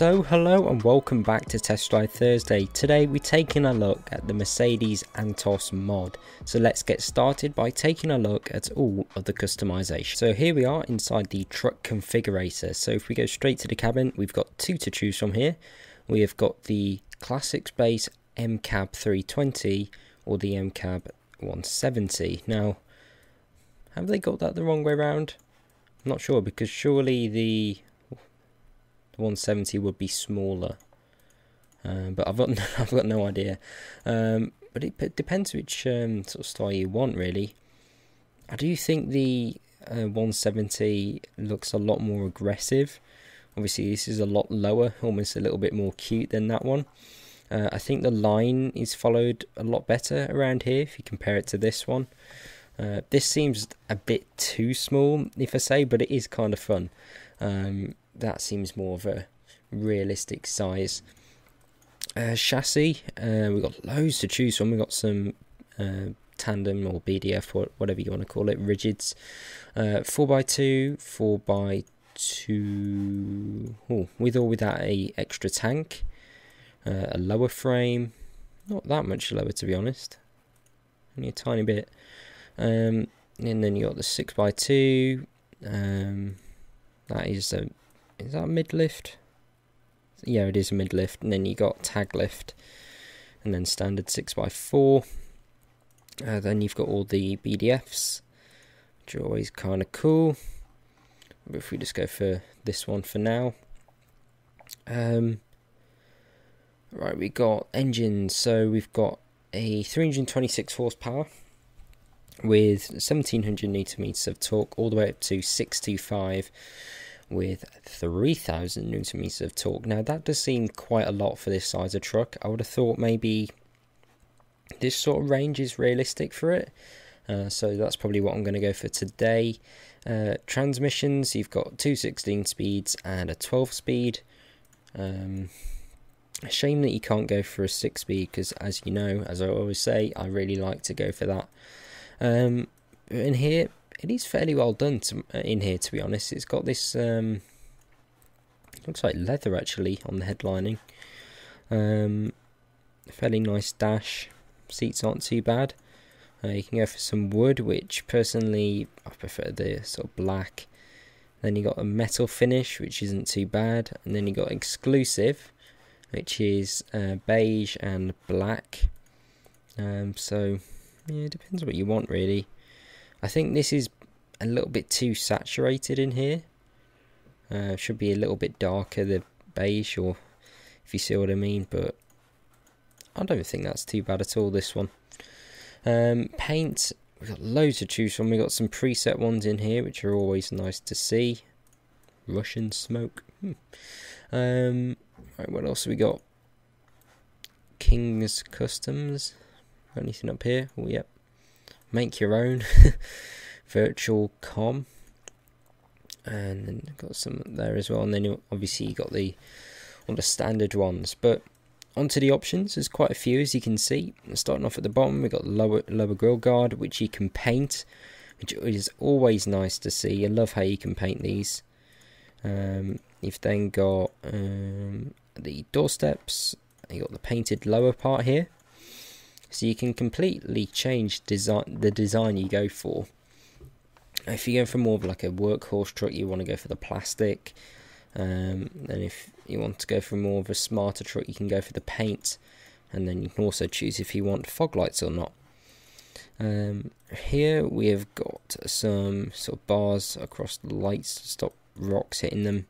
So hello and welcome back to Test Drive Thursday. Today we're taking a look at the Mercedes Antos mod. So let's get started by taking a look at all of the customization. So here we are inside the truck configurator. So if we go straight to the cabin, we've got two to choose from here. We have got the classic space MCAB 320 or the MCAB 170. Now, have they got that the wrong way around? I'm not sure, because surely the 170 would be smaller, but I've got no idea. But it depends which sort of style you want, really. I do think the 170 looks a lot more aggressive. Obviously, this is a lot lower, almost a little bit more cute than that one. I think the line is followed a lot better around here if you compare it to this one. This seems a bit too small, if I say, but it is kind of fun. That seems more of a realistic size. Chassis, we've got loads to choose from. We've got some tandem or BDF, or whatever you want to call it, rigids. 4x2, 4x2, with or without a extra tank. A lower frame, not that much lower to be honest, only a tiny bit. And then you got the 6x2. That is that a mid lift? Yeah, it is a mid lift. And then you got tag lift, and then standard 6x4. Then you've got all the BDFs, which are always kind of cool. But if we just go for this one for now. Right, we got engines. So we've got a 326 horsepower with 1700 newton meters of torque, all the way up to 625 with 3000 newton meters of torque. Now that does seem quite a lot for this size of truck. I would have thought maybe this sort of range is realistic for it. So that's probably what I'm going to go for today. Transmissions, you've got two 16 speeds and a 12 speed. A shame that you can't go for a 6 speed, because as you know, as I always say, I really like to go for that. In here, it is fairly well done in here, to be honest. It's got this, looks like leather actually on the headlining. Fairly nice dash. Seats aren't too bad. You can go for some wood, which personally I prefer the sort of black. Then you got a metal finish, which isn't too bad. And then you got exclusive, which is beige and black. So yeah, it depends what you want really. I think this is a little bit too saturated in here. Should be a little bit darker, the beige, or if you see what I mean, but I don't think that's too bad at all, this one. Paint, we've got loads to choose from. We've got some preset ones in here, which are always nice to see. Russian smoke. Right, what else have we got? King's Customs. Anything up here? Oh, yep. Make your own. Virtual com. And then got some there as well. And then obviously you got all the standard ones. But onto the options, there's quite a few, as you can see. Starting off at the bottom, we've got lower grille guard, which you can paint, which is always nice to see. I love how you can paint these. You've then got the doorsteps. You got the painted lower part here. So you can completely change the design you go for. If you go for more of like a workhorse truck, you want to go for the plastic. Then if you want to go for more of a smarter truck, you can go for the paint. And then you can also choose if you want fog lights or not. Here we have got some sort of bars across the lights to stop rocks hitting them.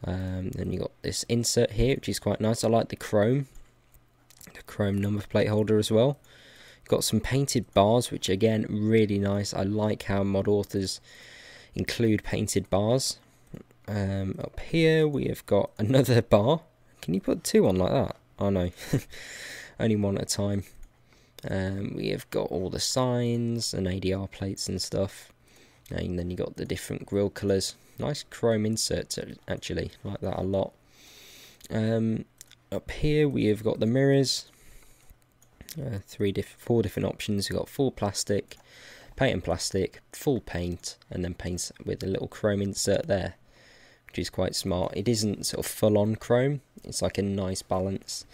Then you got this insert here, which is quite nice. I like the chrome number plate holder as well. Got some painted bars, which again really nice. I like how mod authors include painted bars. Up here we have got another bar. Can you put two on like that? Oh no, only one at a time. We have got all the signs and ADR plates and stuff. And then you got the different grille colours. Nice chrome inserts actually, like that a lot. Up here we have got the mirrors. 4 different options. We've got full plastic, paint and plastic, full paint, and then paint with a little chrome insert there. which is quite smart. It isn't sort of full on chrome, it's like a nice balance.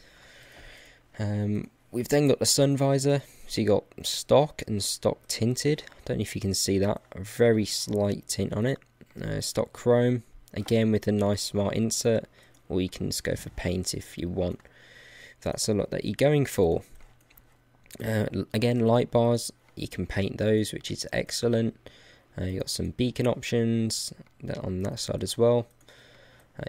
We've then got the sun visor, so you got stock and stock tinted. I don't know if you can see that, a very slight tint on it. Stock chrome, again with a nice smart insert, or you can just go for paint if you want, if that's a lot that you're going for. Again, light bars, you can paint those, which is excellent. You got some beacon options on that side as well.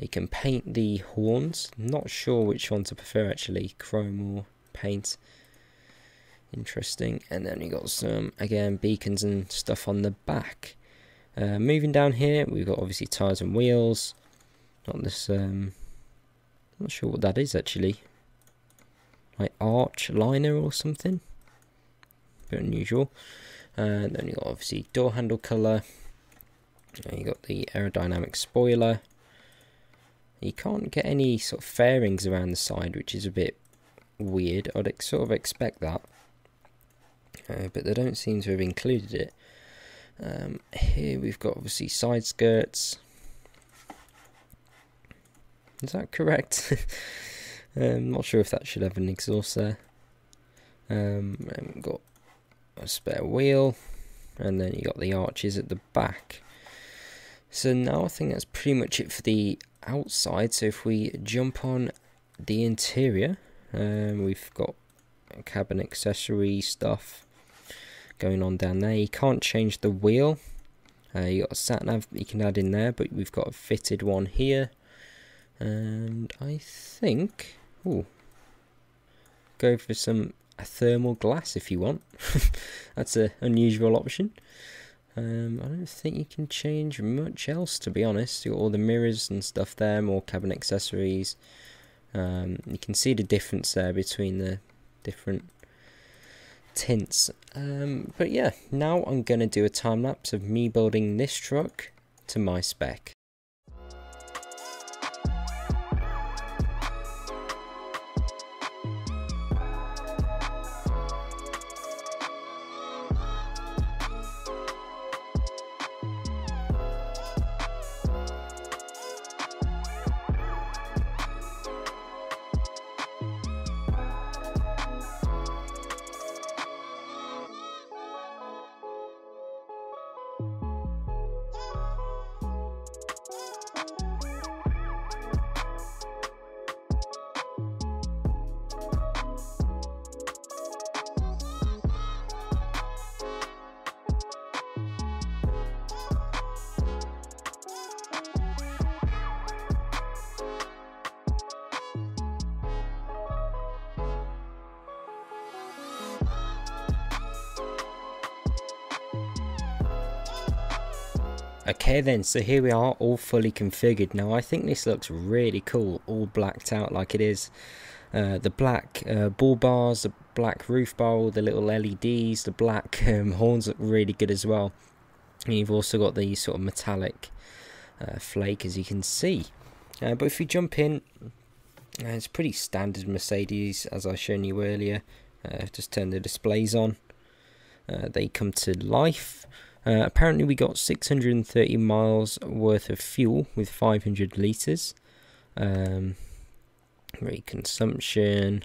You can paint the horns. Not sure which one to prefer actually, chrome or paint. Interesting. And then you got some, again, beacons and stuff on the back. Moving down here, we've got obviously tyres and wheels. Not this, not sure what that is actually. Like arch liner or something. Bit unusual. And then you got obviously door handle colour. And you got the aerodynamic spoiler. You can't get any sort of fairings around the side, which is a bit weird. I'd sort of expect that, but they don't seem to have included it. Here we've got obviously side skirts. Is that correct? I'm not sure if that should have an exhaust there. And we've got a spare wheel, and then you got the arches at the back. So now I think that's pretty much it for the outside. So if we jump on the interior, we've got cabin accessory stuff going on down there. You can't change the wheel. You got a sat nav you can add in there, but we've got a fitted one here. And I think, go for a thermal glass if you want. That's an unusual option. I don't think you can change much else, to be honest. You got all the mirrors and stuff there, more cabin accessories. You can see the difference there between the different tints. But yeah, now I'm going to do a time lapse of me building this truck to my spec. Okay then, so here we are, all fully configured. Now I think this looks really cool, all blacked out like it is. The black ball bars, the black roof bar, all the little LEDs, the black horns look really good as well. And you've also got the sort of metallic flake, as you can see. But if you jump in, it's pretty standard Mercedes, as I shown you earlier. Just turn the displays on. They come to life. Apparently we got 630 miles worth of fuel with 500 litres. Rate consumption,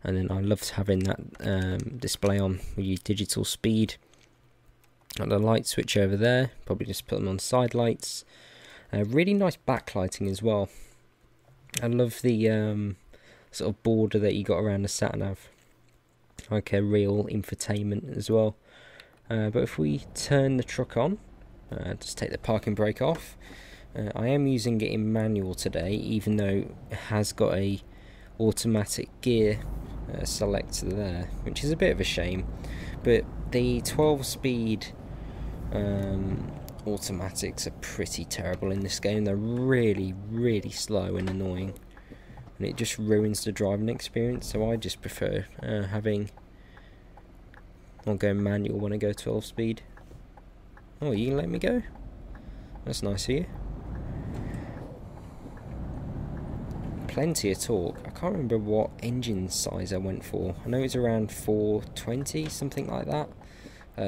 and then I loved having that display on with your digital speed. Got the light switch over there, probably just put them on side lights. Really nice backlighting as well. I love the sort of border that you got around the sat nav, like a real infotainment as well. But if we turn the truck on, just take the parking brake off. I am using it in manual today, even though it has got a automatic gear selector there, which is a bit of a shame. But the 12-speed automatics are pretty terrible in this game. They're really, really slow and annoying, and it just ruins the driving experience. So I just prefer I'll go manual when I go 12 speed. Oh, you can let me go? That's nice of you. Plenty of torque. I can't remember what engine size I went for. I know it's around 420, something like that.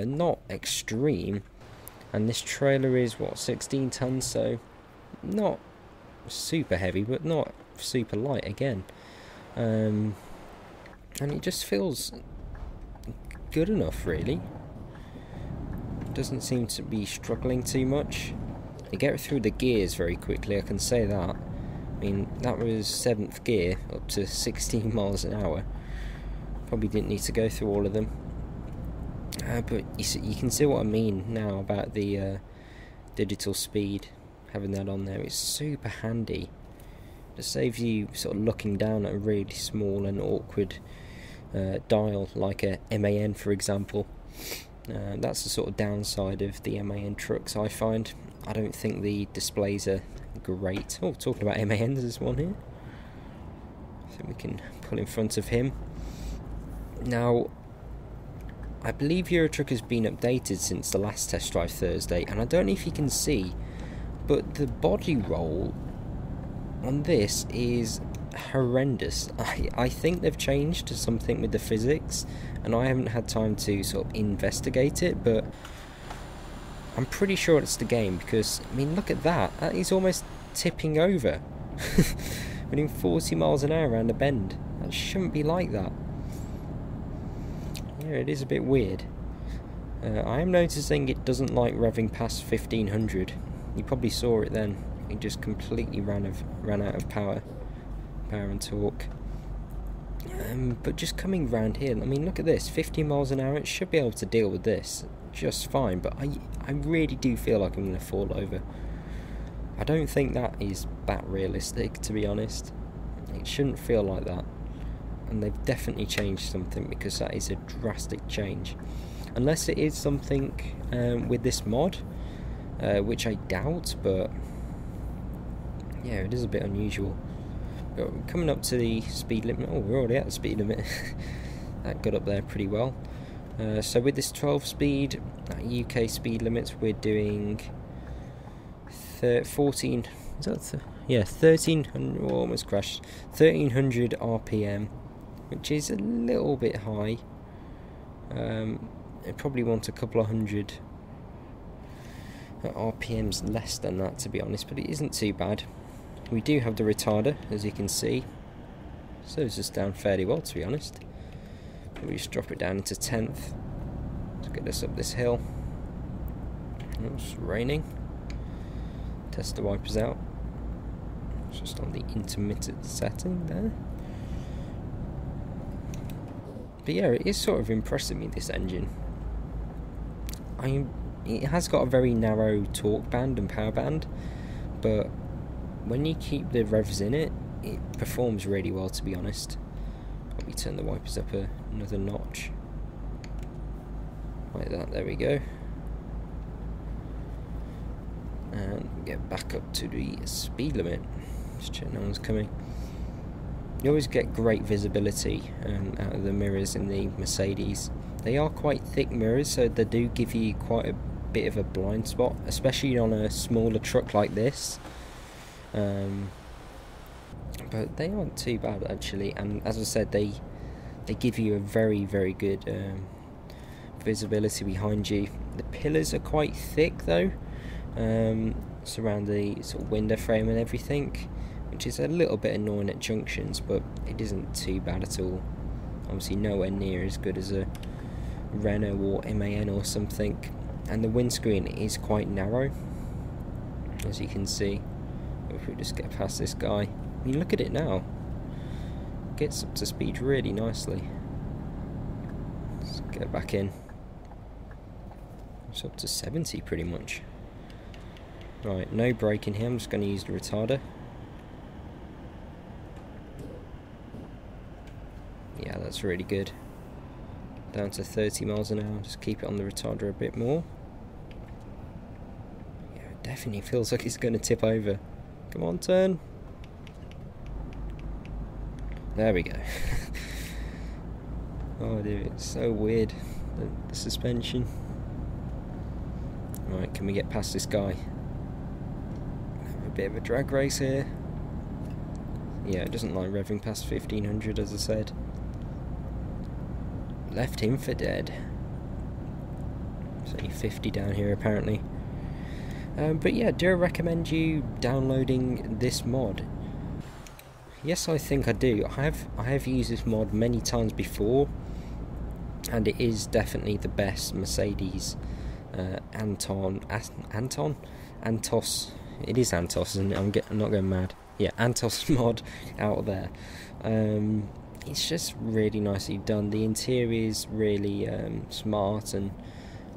Not extreme. And this trailer is, what, 16 tons, so not super heavy, but not super light again. And it just feels good enough, really. Doesn't seem to be struggling too much. You get through the gears very quickly, I can say that. I mean, that was 7th gear, up to 16 miles an hour. Probably didn't need to go through all of them. But you can see what I mean now about the digital speed, having that on there. It's super handy. It saves you sort of looking down at a really small and awkward dial, like a MAN, for example. That's the sort of downside of the MAN trucks, I find. I don't think the displays are great. Oh, talking about MANs, there's one here. I think we can pull in front of him. Now, I believe Eurotruck has been updated since the last test drive Thursday, and I don't know if you can see, but the body roll on this is horrendous. I think they've changed to something with the physics, and I haven't had time to sort of investigate it, but I'm pretty sure it's the game, because, I mean, look at that. That is almost tipping over. We're doing 40 miles an hour around a bend. That shouldn't be like that. Yeah, it is a bit weird. I am noticing it doesn't like revving past 1500. You probably saw it then. It just completely ran out of power and torque. But just coming round here, I mean, look at this, 50 miles an hour. It should be able to deal with this just fine, but I really do feel like I'm going to fall over. I don't think that is that realistic, to be honest. It shouldn't feel like that, and they've definitely changed something, because that is a drastic change. Unless it is something with this mod, which I doubt, but yeah, it is a bit unusual. But we're coming up to the speed limit. Oh, we're already at the speed limit. That got up there pretty well. So with this 12 speed, UK speed limits, we're doing 14. Is that yeah, 1300? Oh, almost crashed. 1300 RPM, which is a little bit high. I probably want a couple of hundred RPMs less than that, to be honest, but it isn't too bad. We do have the retarder, as you can see, so it's just down fairly well, to be honest. We just drop it down into 10th to get us up this hill. It's raining. Test the wipers out. It's just on the intermittent setting there. But yeah, it is sort of impressing me, this engine. It has got a very narrow torque band and power band, but when you keep the revs in it, it performs really well, to be honest. Probably turn the wipers up another notch. Like that, there we go. And get back up to the speed limit. Just check no one's coming. You always get great visibility out of the mirrors in the Mercedes. They are quite thick mirrors, so they do give you quite a bit of a blind spot, especially on a smaller truck like this. But they aren't too bad, actually, and as I said, they give you a very, very good visibility behind you. The pillars are quite thick though, surround the sort of window frame and everything, which is a little bit annoying at junctions, but it isn't too bad at all. Obviously nowhere near as good as a Renault or MAN or something. And the windscreen is quite narrow, as you can see. If we just get past this guy, I mean, look at it now. Gets up to speed really nicely. Let's get back in. It's up to 70 pretty much. Right, no braking here. I'm just going to use the retarder. Yeah, that's really good. Down to 30 miles an hour. Just keep it on the retarder a bit more. Yeah, it definitely feels like it's going to tip over. Come on, turn. There we go. Oh dude, it's so weird, the suspension. Right, can we get past this guy? Have a bit of a drag race here. Yeah, it doesn't like revving past 1500, as I said. Left him for dead. There's only 50 down here apparently. But yeah, do I recommend you downloading this mod? Yes, I think I do. I have used this mod many times before, and it is definitely the best Mercedes Antos. It is Antos, isn't it? I'm not going mad. Yeah, Antos mod out there. It's just really nicely done. The interior is really smart and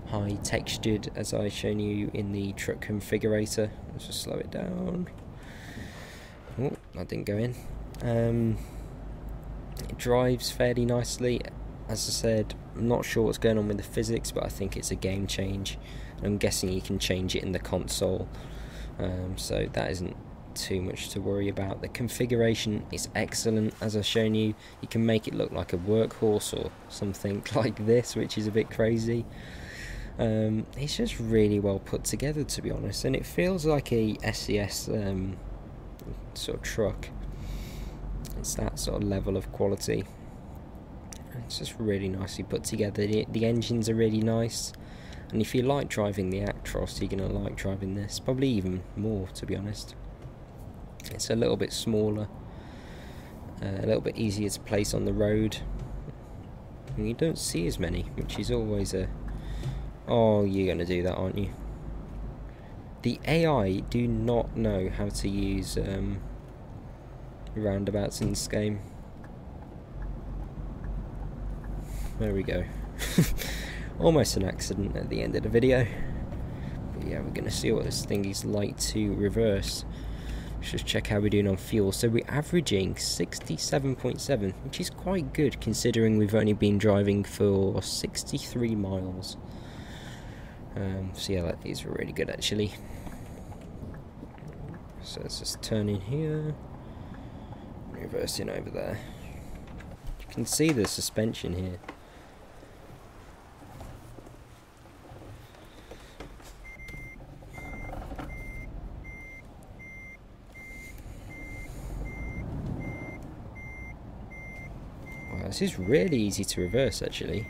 high textured, as I've shown you in the truck configurator. Let's just slow it down. Oh, that didn't go in. It drives fairly nicely. As I said, I'm not sure what's going on with the physics, but I think it's a game change. I'm guessing you can change it in the console, so that isn't too much to worry about. The configuration is excellent, as I've shown you. You can make it look like a workhorse or something like this, which is a bit crazy. It's just really well put together, to be honest, and it feels like a SES sort of truck. It's that sort of level of quality. It's just really nicely put together. The engines are really nice, and if you like driving the Actros, you're going to like driving this, probably even more, to be honest. It's a little bit smaller, a little bit easier to place on the road, and you don't see as many, which is always a... Oh, you're going to do that, aren't you? The AI do not know how to use roundabouts in this game. There we go. Almost an accident at the end of the video. But yeah, we're going to see what this thing is like to reverse. Let's just check how we're doing on fuel. So we're averaging 67.7, which is quite good considering we've only been driving for 63 miles. So yeah, that is really good actually. So let's just turn in here, reversing over there. You can see the suspension here. Wow, this is really easy to reverse actually.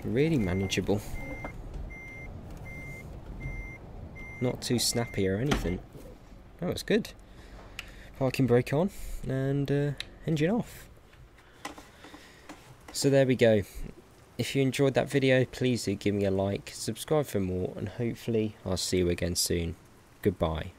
Really manageable. Not too snappy or anything. Oh, it's good. Parking brake on and engine off. So there we go. If you enjoyed that video, please do give me a like, subscribe for more, and hopefully I'll see you again soon. Goodbye.